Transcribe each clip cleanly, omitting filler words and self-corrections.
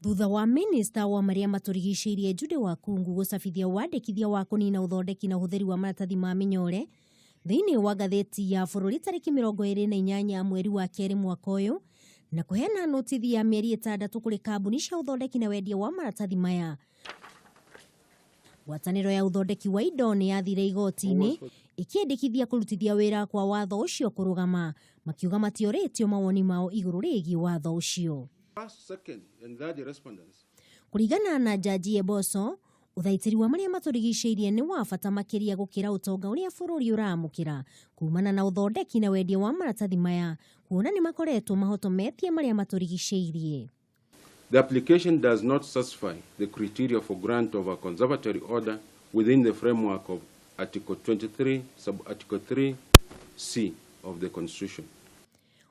Thutha wa Minista wa maria maturigicĩirie Jude Wakungu gũcabithia wandĩkithia wa kũnina ũthondeki na ũhũthĩri wa maratathi ma mĩnyore thĩinĩ wa ngathĩti ya bũrũri tarĩki 28 mweri wa kerĩ mwaka ũyũ, na kũheana notithi ya mĩeri 6 kũrĩ kambuni cia ũthondeki na wendia wa maratathi maya. Ngwatanĩro ya ũthondeki wa indo nĩ yathire igoti-inĩ ĩkĩendekithia kũrutithia wĩra kwa watho ũcio kũrũgama, makiuga matiorĩtio mawoni mao igũrũ rĩgiĩ watho ũcio. Kũringana na Jaji Eboso, ũthaitĩri wa maria maturigicĩirie nĩ wa bata makĩria gũkĩra ũtonga ũrĩa bũrũri ũramũkĩra kumana na ũthondeki na wendia wa maratathi maya, kuona nĩ makoretwo mahotometie maria maturigicĩirie. The application does not satisfy the criteria for grant of a conservatory order within the framework of Article 23, Sub-Article 3C of the Constitution.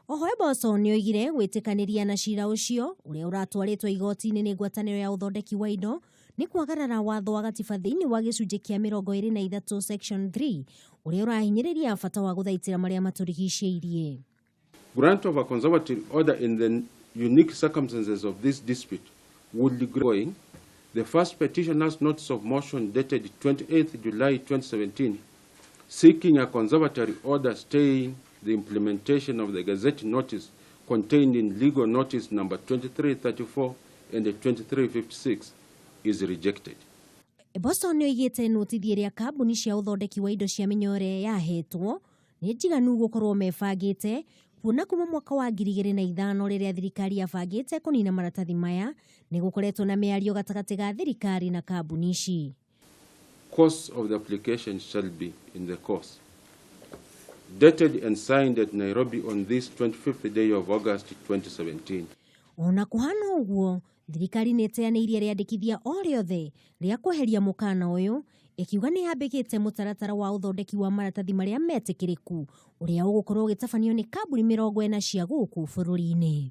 Oho Eboso nĩ oigire gwĩtĩkanĩria na cira ũcio ũrĩa ũratwarĩtwo igoti-inĩ nĩ ngwatanĩro ya ũthondeki wa indo nĩ kwagarara watho wa gatiba thĩinĩ wa gĩcunjĩ kĩa 23 Section 3 ũrĩa ũrahinyĩrĩria bata wa gũthaitĩra maria maturigicĩirie. Grant of a conservatory order in the unique circumstances of this dispute would be the first petitioner's notice of motion dated 28th July 2017 seeking a conservatory order staying the implementation of the Gazette notice contained in legal notice number 2334 and 2356 is rejected. Eboso nĩ oigĩte notithi ĩrĩa kambuni cia ũthondeki wa indo cia mĩnyore yahetwo nĩ njiganu gũkorwo mebangĩte, kuona kuma mwaka wa 2005 rĩrĩa thirikari yabangĩte kũnina maratathi maya nĩ gũkoretwo na mĩario gatagatĩ ga thirikari na kambuni ici. Course of the application shall be in the course. Dated and signed at Nairobi on this 25th day of August 2017. Ona kũhana ũguo, thirikari nĩ ĩteanĩirie rĩandĩkithia o rĩothe rĩa kweheria mũkana ũyũ, ĩkiuga nĩ yambĩkĩte mũtaratara wa ũthondeki wa maratathi marĩa metĩkĩrĩku ũrĩa ũgũkorwo ũgĩtabanio nĩ kambuni 40 cia gũkũ bũrũri-inĩ.